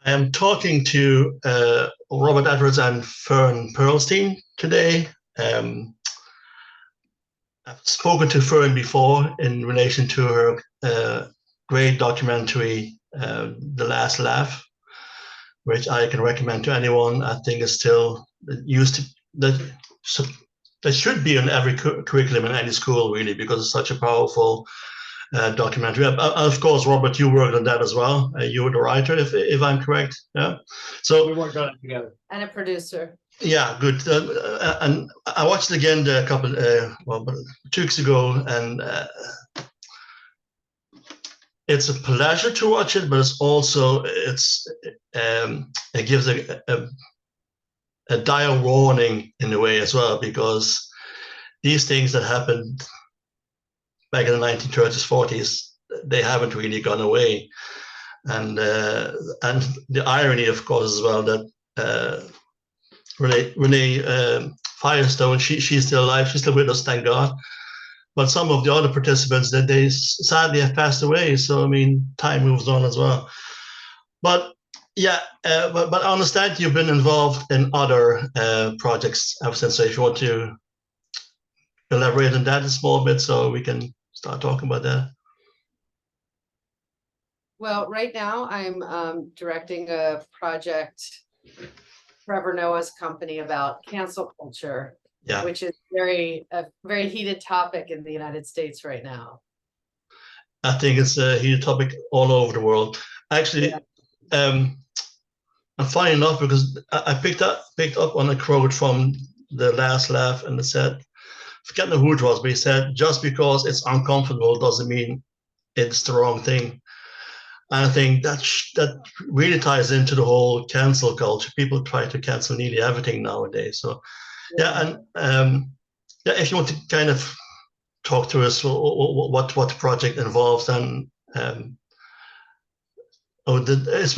I am talking to Robert Edwards and Ferne Pearlstein today. I've spoken to Ferne before in relation to her great documentary, The Last Laugh, which I can recommend to anyone. I think is still used to that should be in every curriculum in any school, really, because it's such a powerful documentary. Of course, Robert, you worked on that as well. You were the writer, if I'm correct. Yeah. So we worked on it together. And a producer. Yeah, good. And I watched it again a couple, 2 weeks ago, and it's a pleasure to watch it, but it's also it gives a dire warning in a way as well, because these things that happened back in the 1930s, 40s, they haven't really gone away, and the irony, of course, as well, that Renee Firestone, she's still alive, she's still with us, thank God. But some of the other participants, that they sadly have passed away. So I mean, time moves on as well. But yeah, but I understand you've been involved in other projects ever since. So if you want to elaborate on that a small bit, so we can start talking about that. Well, right now I'm directing a project, Trevor Noah's company, about cancel culture, Yeah. which is a very heated topic in the United States right now. I think it's a heated topic all over the world. Actually, yeah. And funny enough, because I picked up on a quote from The Last Laugh, and it said, forgetting who it was, but he said, just because it's uncomfortable doesn't mean it's the wrong thing. And I think that really ties into the whole cancel culture. People try to cancel nearly everything nowadays. So, yeah, and if you want to kind of talk to us what the project involves, and it's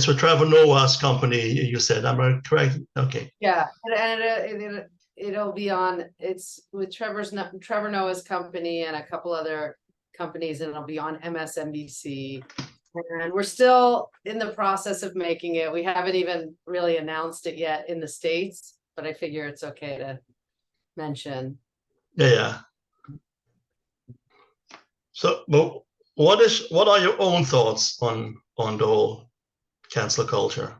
with Trevor Noah's company, you said, am I correct? Okay. Yeah, and it'll be on. It's with Trevor Noah's company and a couple other companies, and it'll be on MSNBC. And we're still in the process of making it. We haven't even really announced it yet in the States, but I figure it's okay to mention. Yeah. So, but what are your own thoughts on the whole cancel culture?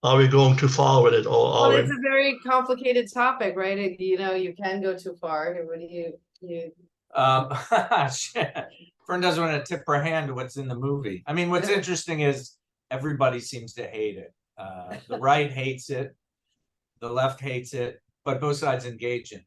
Are we going too far with it, or well, it's a very complicated topic, right? You know, you can go too far. What do you? Fern doesn't want to tip her hand to what's in the movie. I mean, what's interesting is everybody seems to hate it. The right hates it, the left hates it, but both sides engage in it.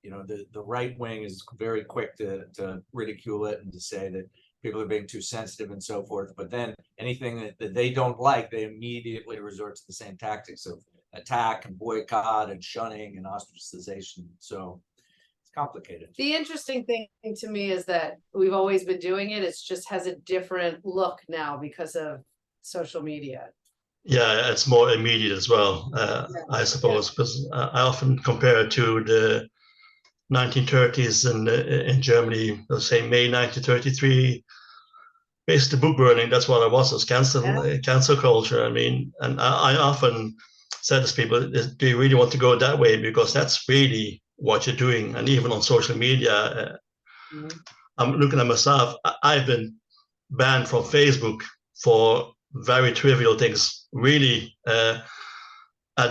You know, the right wing is very quick to ridicule it and to say that people are being too sensitive and so forth. But then anything that they don't like, they immediately resort to the same tactics of attack and boycott and shunning and ostracization. So complicated. The interesting thing to me is that we've always been doing it. It just has a different look now because of social media. Yeah, it's more immediate as well, I suppose, because I often compare it to the 1930s in Germany, let's say May 1933, basically book burning. That's what it was cancel culture. I mean, and I often said to people, do you really want to go that way? Because that's really what you're doing. And even on social media, I'm looking at myself. I've been banned from Facebook for very trivial things. Really, I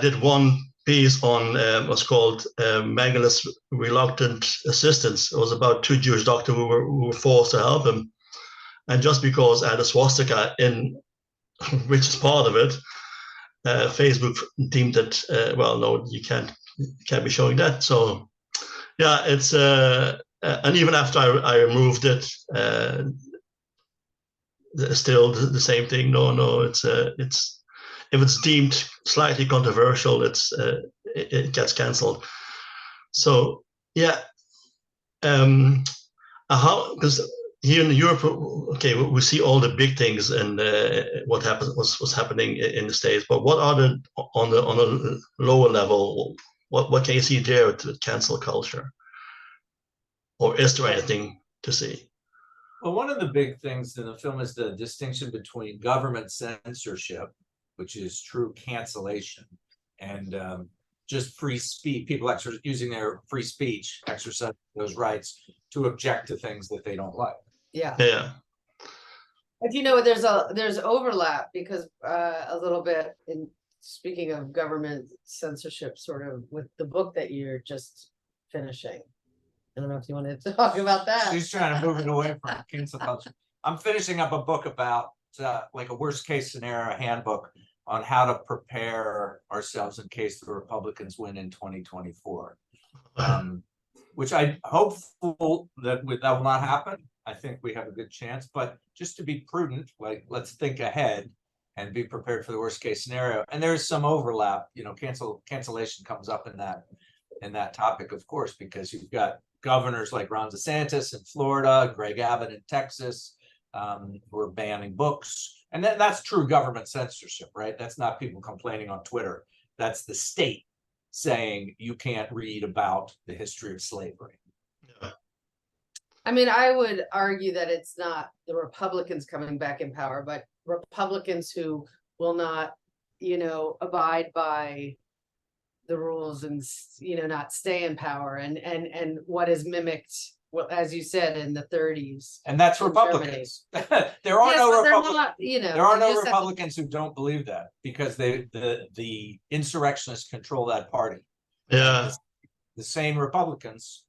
did one piece on what's called Mengeles reluctant assistance. It was about 2 Jewish doctors who were forced to help him, and just because I had a swastika in, which is part of it, Facebook deemed that well, no, you can't be showing that. So yeah, it's and even after I removed it, still the same thing. No, it's if it's deemed slightly controversial, it gets cancelled. So yeah, because here in Europe, okay, we see all the big things and what's happening in the States. But what are on a lower level? What can you see there with cancel culture, or is there anything to see? Well, one of the big things in the film is the distinction between government censorship, which is true cancellation, and just free speech, people using their free speech, exercising those rights to object to things that they don't like. Yeah. Yeah. But there's overlap because a little bit in speaking of government censorship, sort of with the book that you're just finishing. I don't know if you wanted to talk about that. She's trying to move it away from cancel culture. I'm finishing up a book about like a worst case scenario handbook on how to prepare ourselves in case the Republicans win in 2024. Which I hopeful that will not happen. I think we have a good chance, but just to be prudent, like let's think ahead and be prepared for the worst case scenario. And there's some overlap, you know, cancellation comes up in that topic, of course, because you've got governors like Ron DeSantis in Florida, Greg Abbott in Texas, who are banning books. And that's true government censorship, right? That's not people complaining on Twitter. That's the state saying you can't read about the history of slavery. Yeah. I mean, I would argue that it's not the Republicans coming back in power, but Republicans who will not, you know, abide by the rules and, you know, not stay in power and what is mimicked, well, as you said, in the 30s. And that's Republicans. There are no Republicans. You know, there are no Republicans who don't believe that because the insurrectionists control that party. Yeah. The same Republicans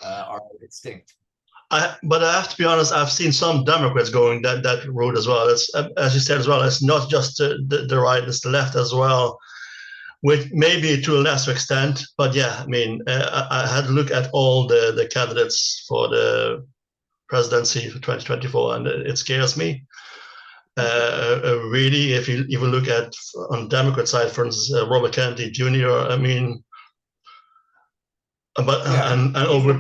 are extinct. But I have to be honest, I've seen some Democrats going that route as well. It's, as you said as well, it's not just the right, it's the left as well, which maybe to a lesser extent. But yeah, I mean, I had to look at all the candidates for the presidency for 2024, and it scares me. Really, if you even look at on Democrat side, for instance, Robert Kennedy Jr., I mean, but yeah, and over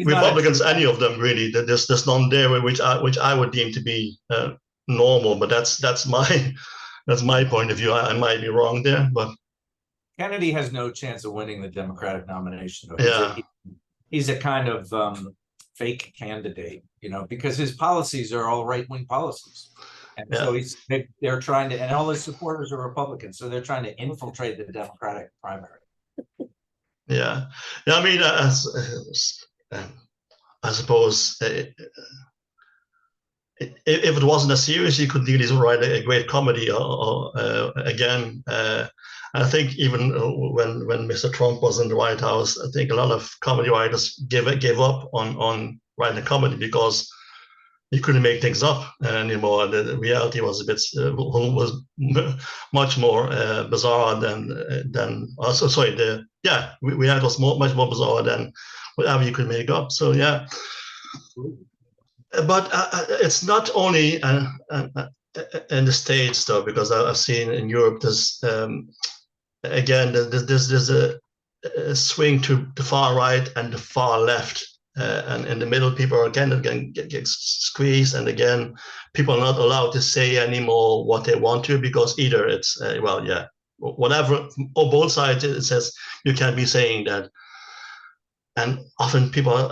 Republicans, any of them really. There's none there which I would deem to be normal. But that's my point of view. I might be wrong there, but Kennedy has no chance of winning the Democratic nomination. He's a kind of fake candidate, you know, because his policies are all right-wing policies, and so they're trying to, and all his supporters are Republicans, so they're trying to infiltrate the Democratic primary. Yeah, I mean, I suppose if it wasn't as serious, you could really write a great comedy. Again, I think even when Mr. Trump was in the White House, I think a lot of comedy writers gave up on writing a comedy because you couldn't make things up anymore. The reality was was much more bizarre than also. Sorry, reality was much more bizarre than whatever you could make up. So yeah, but it's not only in the States though, because I've seen in Europe there's again there's a swing to the far right and the far left. And in the middle, people are again get squeezed, and again, people are not allowed to say anymore what they want to because either it's whatever, or both sides it says you can't be saying that, and often people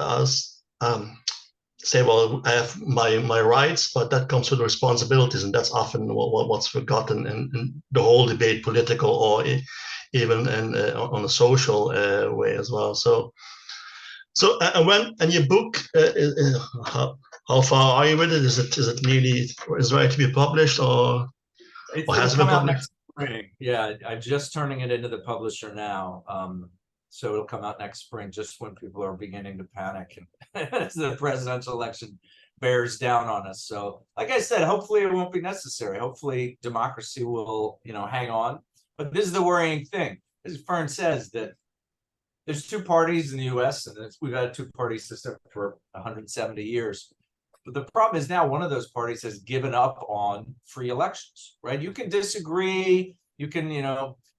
say, well, I have my rights, but that comes with responsibilities, and that's often what's forgotten in the whole debate, political or even on a social way as well. So and your book, how far are you with it? Is it nearly ready to be published, or has it been published? Yeah, I'm just turning it into the publisher now. So it'll come out next spring, just when people are beginning to panic and as the presidential election bears down on us. So, like I said, hopefully it won't be necessary. Hopefully democracy will, hang on. But this is the worrying thing. As Ferne says, that there's two parties in the U.S. and we've had a two-party system for 170 years. But the problem is now one of those parties has given up on free elections, right? You can disagree, you can,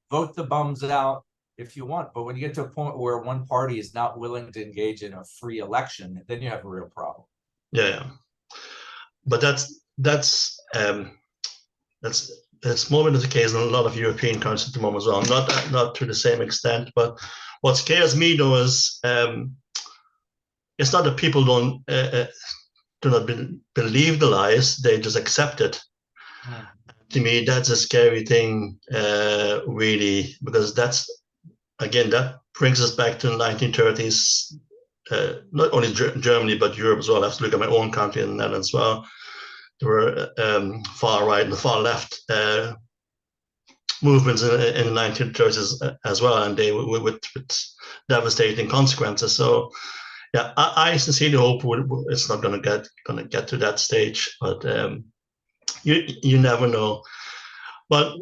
vote the bums out if you want. But when you get to a point where one party is not willing to engage in a free election, then you have a real problem. Yeah. But that's more the case in a lot of European countries at the moment as well. Not to the same extent, but what scares me though is it's not that people don't do not believe the lies, they just accept it. To me, that's a scary thing, really, because that brings us back to the 1930s, not only Germany, but Europe as well. I have to look at my own country in the Netherlands as well. There were far right and the far left movements in the 1930s as well, and they were with devastating consequences. So, yeah, I sincerely hope it's not going to get to that stage, but you never know. But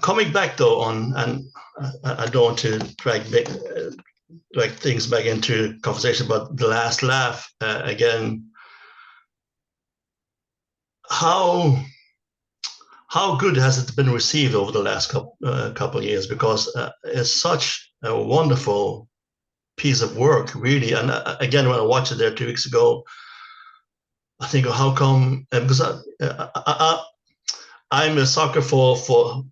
coming back though and I don't want to drag things back into conversation, but the last laugh again. How good has it been received over the last couple of years? Because it's such a wonderful piece of work, really. And again, when I watched it there 2 weeks ago, I think, how come? Because I'm a sucker for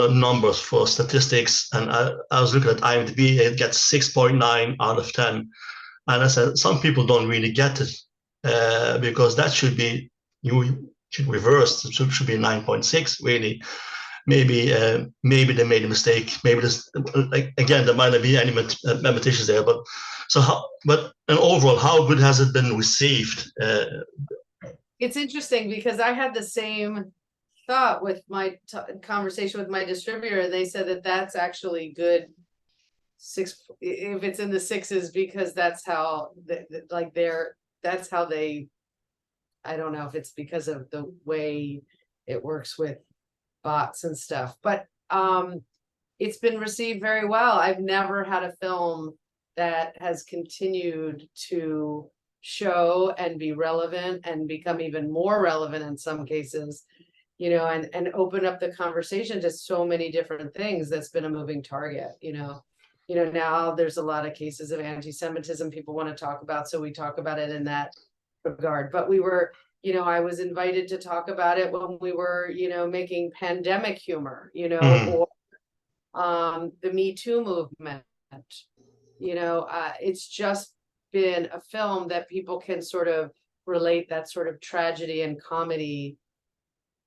numbers, for statistics, and I was looking at IMDb. It gets 6.9 out of 10, and I said some people don't really get it because that should be should reverse. It should be 9.6 really. Maybe they made a mistake. Maybe this again there might not be any mathematicians there, but overall, how good has it been received? It's interesting because I had the same thought with my conversation with my distributor. They said that that's actually good. If it's in the sixes, because that's how that's how they. I don't know if it's because of the way it works with bots and stuff, but it's been received very well. I've never had a film that has continued to show and be relevant and become even more relevant in some cases, and open up the conversation to so many different things. That's been a moving target, now there's a lot of cases of anti-Semitism people want to talk about, so we talk about it in that regard. But we were, I was invited to talk about it when we were, making pandemic humor, or the Me Too movement. It's just been a film that people can sort of relate that sort of tragedy and comedy,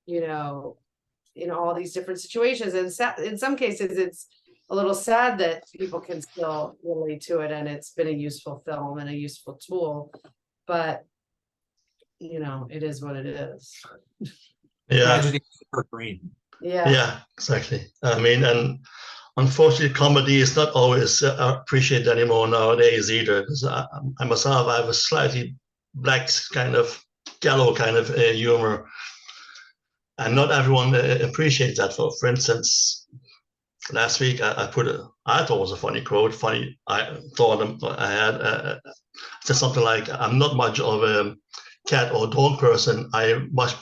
in all these different situations. And in some cases, it's a little sad that people can still relate to it, and it's been a useful film and a useful tool, but it is what it is. Yeah. Tragedy for green. Yeah, exactly. I mean, and unfortunately, comedy is not always appreciated anymore nowadays either. Because I myself, I have a slightly black kind of yellow kind of humor, and not everyone appreciates that. For instance, last week I thought it was a funny quote. I thought I had said something like, "I'm not much of a cat or dog person. I much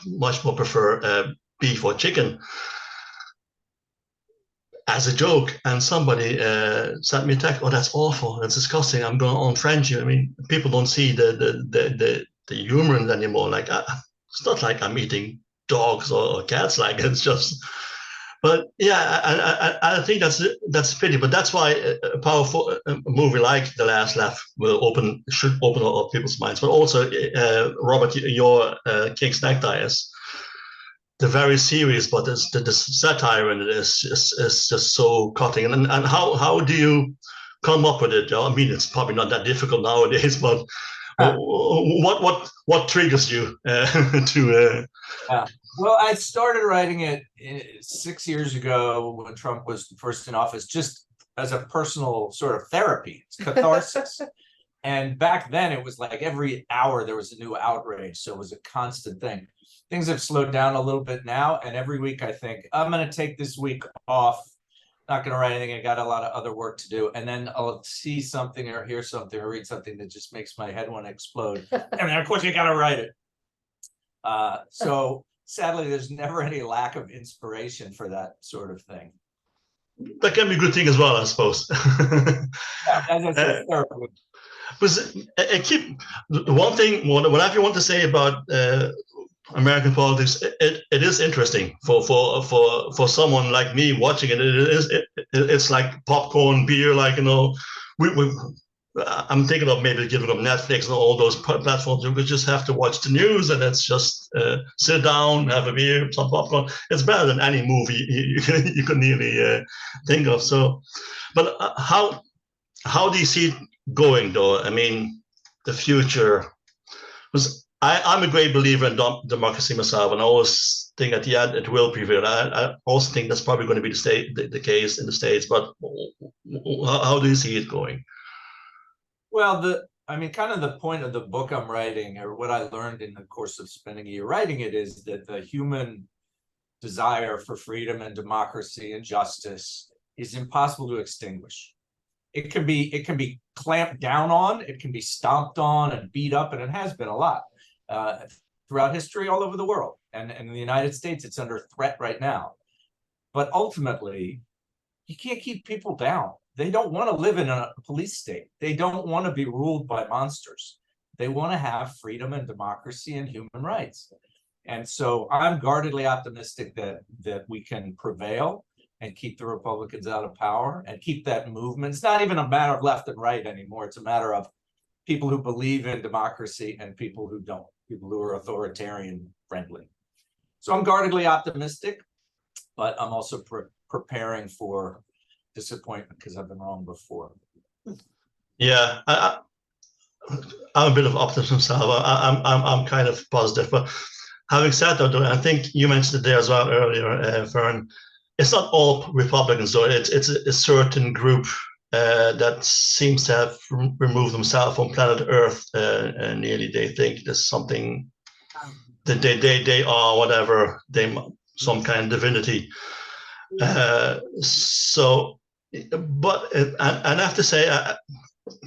more prefer beef or chicken," as a joke. And somebody sent me a text, "Oh, that's awful. That's disgusting. I'm going to unfriend you." I mean, people don't see the humor in it anymore. Like, it's not like I'm eating dogs or cats. Like, it's just. But yeah, I think that's a pity. But that's why a powerful movie like The Last Laugh should open up people's minds. But also, Robert, your King's Necktie is the very serious, but the satire in it is just so cutting. And how do you come up with it? I mean, it's probably not that difficult nowadays, but what triggers you to? Well, I started writing it 6 years ago when Trump was first in office, just as a personal sort of therapy. It's catharsis. And back then it was like every hour there was a new outrage. So it was a constant thing. Things have slowed down a little bit now. And every week I think, I'm going to take this week off. Not going to write anything. I got a lot of other work to do. And then I'll see something or hear something or read something that just makes my head want to explode. And then of course you got to write it. So sadly, there's never any lack of inspiration for that sort of thing. That can be a good thing as well, I suppose. As I said, one thing, whatever you want to say about American politics, it is interesting for someone like me watching it. It's like popcorn beer, like we I'm thinking of maybe giving up Netflix and all those platforms. You could just have to watch the news, and it's just sit down, have a beer, some popcorn. It's better than any movie you can nearly think of. So, but how do you see it going, though? I mean, the future. Because I'm a great believer in democracy myself, and I always think at the end it will prevail. I also think that's probably going to be the case in the States. But how do you see it going? Well, I mean, kind of the point of the book I'm writing, or what I learned in the course of spending a year writing it, is that the human desire for freedom and democracy and justice is impossible to extinguish. It can be clamped down on, it can be stomped on and beat up, and it has been a lot throughout history all over the world. And in the United States, it's under threat right now. But ultimately, you can't keep people down. They don't want to live in a police state. They don't want to be ruled by monsters. They want to have freedom and democracy and human rights. And so I'm guardedly optimistic that we can prevail and keep the Republicans out of power and keep that movement. It's not even a matter of left and right anymore. It's a matter of people who believe in democracy and people who don't, people who are authoritarian friendly. So I'm guardedly optimistic, but I'm also preparing for disappointment because I've been wrong before. Yeah, I'm a bit of optimist myself. I'm kind of positive, but having said that, I think you mentioned it there as well earlier, Fern. It's not all Republicans, though. It's a certain group that seems to have removed themselves from planet Earth, and nearly they think there's something that they are whatever some kind of divinity. So, but and I have to say,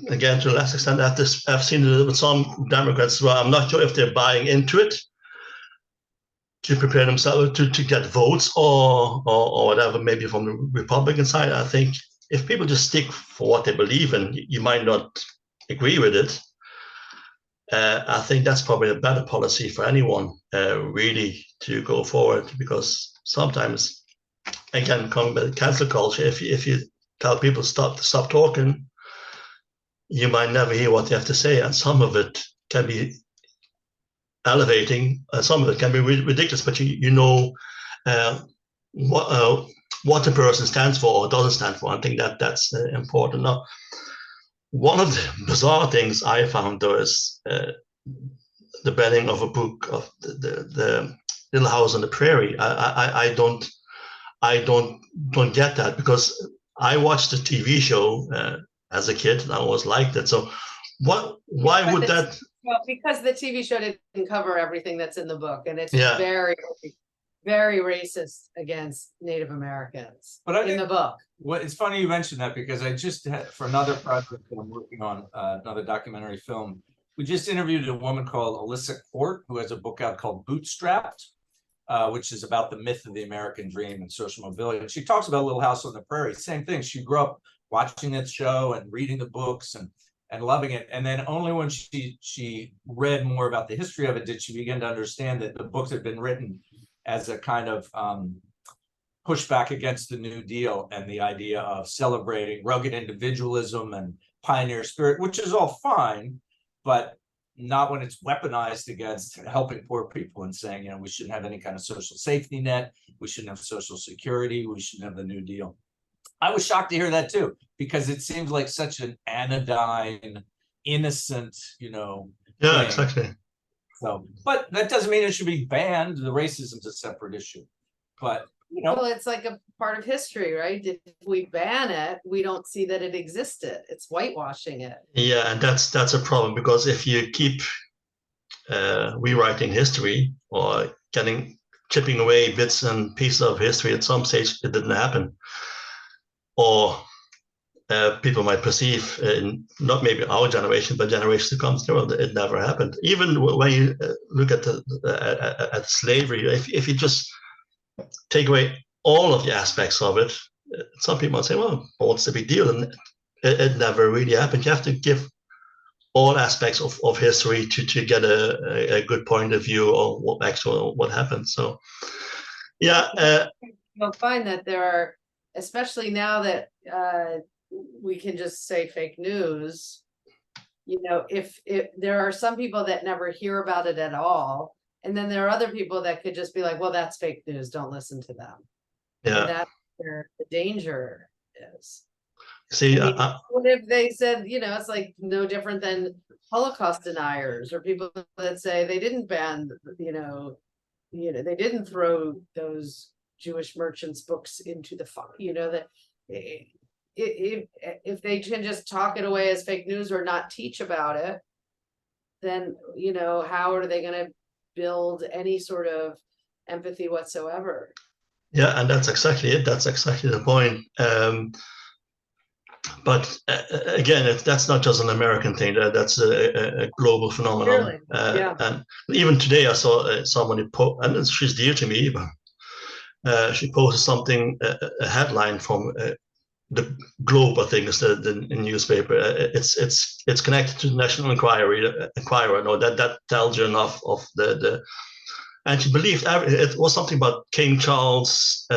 again, to a lesser extent, I've seen it with some Democrats as well. I'm not sure if they're buying into it to prepare themselves to get votes or whatever, maybe from the Republican side. I think if people just stick for what they believe in, you might not agree with it. I think that's probably a better policy for anyone, really, to go forward, because sometimes, again, coming back to cancel culture, if you tell people stop talking, you might never hear what they have to say, and some of it can be elevating, some of it can be ridiculous, but you know what the person stands for or doesn't stand for. I think that's important. Now, one of the bizarre things I found, though, is the banning of a book of the Little House on the Prairie. I don't get that, because I watched the TV show as a kid and I always liked it. So why would that? Well, because the TV show didn't cover everything that's in the book, and it's Yeah. very, very racist against Native Americans in the book. Well, it's funny you mentioned that, because I just had, for another project that I'm working on, another documentary film, we just interviewed a woman called Alyssa Court, who has a book out called Bootstrapped, which is about the myth of the American dream and social mobility. And she talks about Little House on the Prairie. Same thing. She grew up watching that show and reading the books and loving it. And then only when she read more about the history of it did she begin to understand that the books had been written as a kind of pushback against the New Deal and the idea of celebrating rugged individualism and pioneer spirit, which is all fine, but not when it's weaponized against helping poor people and saying, you know, we shouldn't have any kind of social safety net, we shouldn't have social security, we shouldn't have the New Deal. I was shocked to hear that too, because it seems like such an anodyne, innocent, you know. Yeah, thing. exactly. So, but that doesn't mean it should be banned. The racism's a separate issue. But, you know. Well, it's like a part of history, right? If we ban it, we don't see that it existed. It's whitewashing it. Yeah, and that's a problem, because if you keep rewriting history or chipping away bits and pieces of history, at some stage it didn't happen. Or people might perceive, not maybe our generation, but generations to come, it never happened. Even when you look at at slavery, if you just take away all of the aspects of it, some people might say, well, what's the big deal? And it never really happened. You have to give all aspects of history to get a good point of view of what happened. So, yeah. You'll find that there are, especially now that we can just say fake news, you know, if there are some people that never hear about it at all, and then there are other people that could just be like, well, that's fake news, don't listen to them. And Yeah. that's where the danger is. See, I mean, what if they said, you know, it's like no different than Holocaust deniers or people that say they didn't ban, you know, they didn't throw those Jewish merchants' books into the fire, you know, that if they can just talk it away as fake news or not teach about it, then, you know, how are they going to build any sort of empathy whatsoever? yeah, and that's exactly it. That's exactly the point. But again, that's not just an American thing. That's a global phenomenon. Really? Yeah. And even today, I saw somebody and she's dear to me, but she posted something, a headline from the Globe, I think is the newspaper. It's connected to the National Enquirer. No, that tells you enough of the. And she believed it was something about King Charles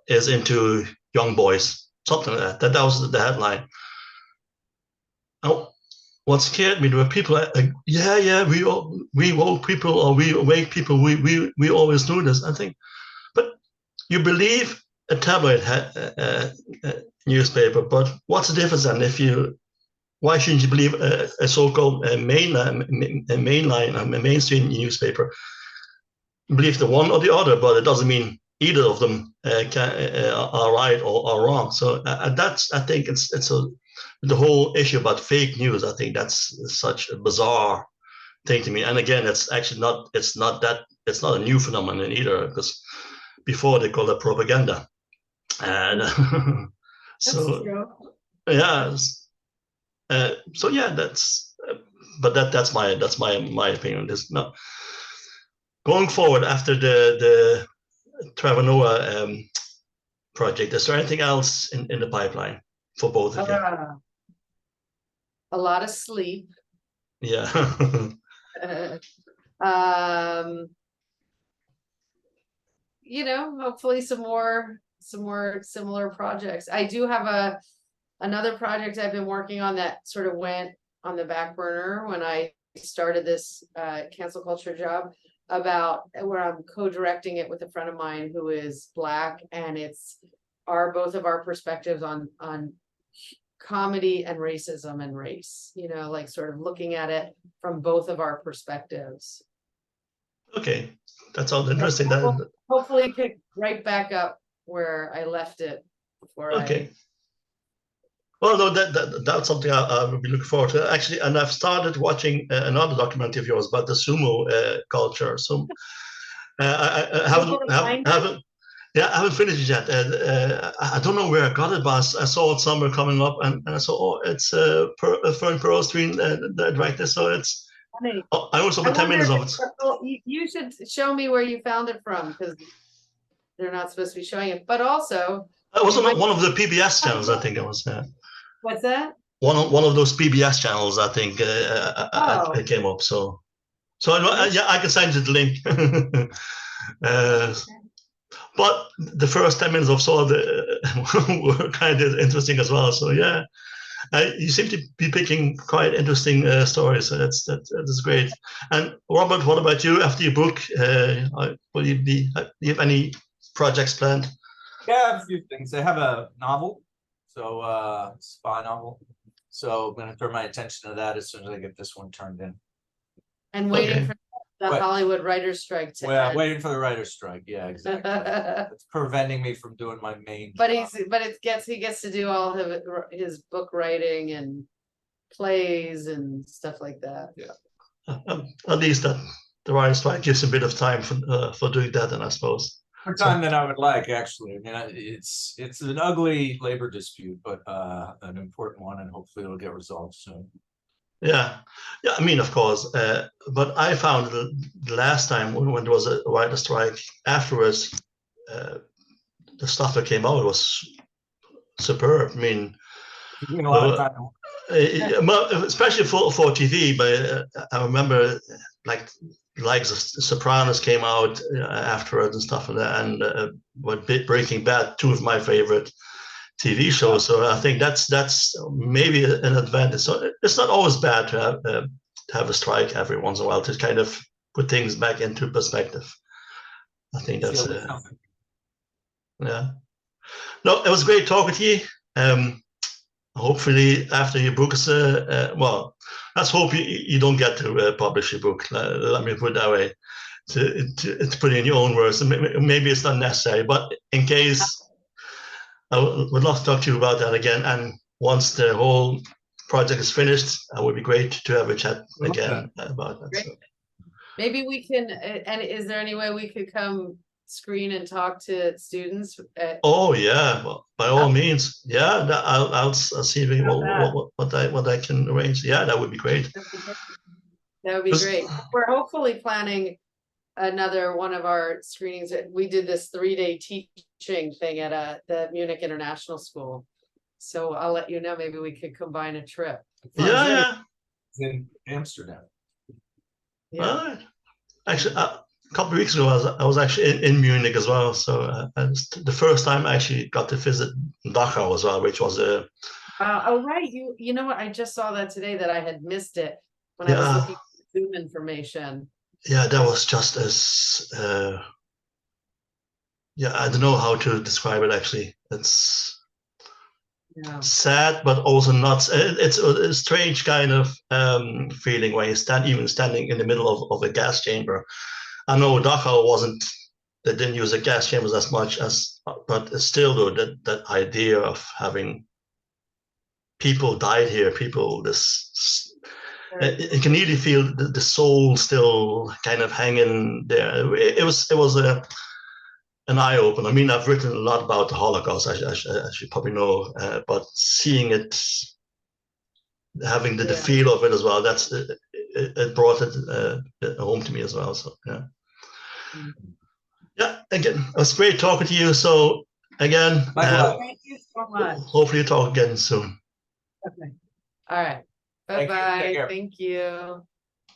is into young boys, something like that. That was the headline. Now, what scared me, there were people, we woke people, or we awake people, we always do this. I think, but you believe a tabloid newspaper, but what's the difference then? Why shouldn't you believe a so-called mainstream newspaper? Believe the one or the other, but it doesn't mean either of them are right or wrong. So that's, I think the whole issue about fake news. I think that's such a bizarre thing to me. And again, it's actually not a new phenomenon either, because before they called it propaganda. And so yeah, so yeah, but that's my opinion. There's no going forward after the Trevor Noah project. Is there anything else in the pipeline for both of you? A lot of sleep. Yeah. You know, hopefully some more similar projects. I do have another project I've been working on that sort of went on the back burner when I started this cancel culture job, about where I'm co-directing it with a friend of mine who is Black, and it's both of our perspectives on comedy and racism and race, you know, like sort of looking at it from both of our perspectives. Okay, that sounds interesting. Hopefully pick right back up where I left it before. Okay. Well, no, that's something I will be looking forward to, actually. And I've started watching another documentary of yours about the sumo culture. So I haven't finished it yet. I don't know where I got it, but I saw it somewhere coming up, and I saw, it's Ferne Pearlstein, the director. So it's. I also put 10 minutes of it. You should show me where you found it from, because they're not supposed to be showing it. But also, it was on one of the PBS channels, I think it was. What's that? One of those PBS channels, I think. It came up. So yeah, I can send you the link. But the first 10 minutes of Saw were kind of interesting as well. So yeah, you seem to be picking quite interesting stories. So that's great. And Robert, what about you after your book? Do you have any projects planned? Yeah, I have a few things. I have a novel, so spy novel. So I'm going to turn my attention to that as soon as I get this one turned in. And waiting for the Hollywood writers' strike to end. Waiting for the writers' strike. Yeah, exactly. It's preventing me from doing my main. But he gets to do all of his book writing and plays and stuff like that. Yeah. At least the writers' strike gives a bit of time for doing that, and I suppose. More time than I would like, actually. I mean, it's an ugly labor dispute, but an important one, and hopefully it'll get resolved soon. Yeah. I mean, of course. But I found the last time when there was a writer strike, afterwards, the stuff that came out was superb. I mean, a lot of time. Especially for TV. But I remember like The Sopranos came out afterwards and stuff like that, and Breaking Bad, two of my favorite TV show. So I think that's maybe an advantage. So it's not always bad to have a strike every once in a while to kind of put things back into perspective. I think that's yeah. No, it was great talking to you. Hopefully, after your book is well, let's hope you don't get to publish your book. Let me put it that way. To put it in your own words. Maybe it's not necessary, but in case, I would love to talk to you about that again. And once the whole project is finished, it would be great to have a chat again about that. So. Maybe we can, and is there any way we could come screen and talk to students? Oh yeah, well, by all means, yeah. I'll see what I can arrange. Yeah, that would be great. That would be great. We're hopefully planning another one of our screenings. We did this 3-day teaching thing at the Munich International School. So I'll let you know, maybe we could combine a trip. Yeah. In Amsterdam. Yeah. Right. Actually, a couple of weeks ago, I was actually in Munich as well. So the first time I actually got to visit Dachau as well, which was a. Oh right, you know what? I just saw that today that I had missed it when I was looking for Zoom information. Yeah, that was just as. Yeah, I don't know how to describe it. Actually, it's. Yeah. Sad, but also not. It's a strange kind of feeling when you standing in the middle of a gas chamber. I know Dachau wasn't. They didn't use the gas chambers as much as, but still though that idea of having people died here, people this. You can really feel the soul still kind of hanging there. It was an eye opener. I mean, I've written a lot about the Holocaust, as you probably know, but seeing it, having the feel of it as well, it brought it home to me as well. So yeah, yeah. Again, it was great talking to you. So again, thank you so much. Hopefully, talk again soon. Okay. All right. Bye bye. Thank you.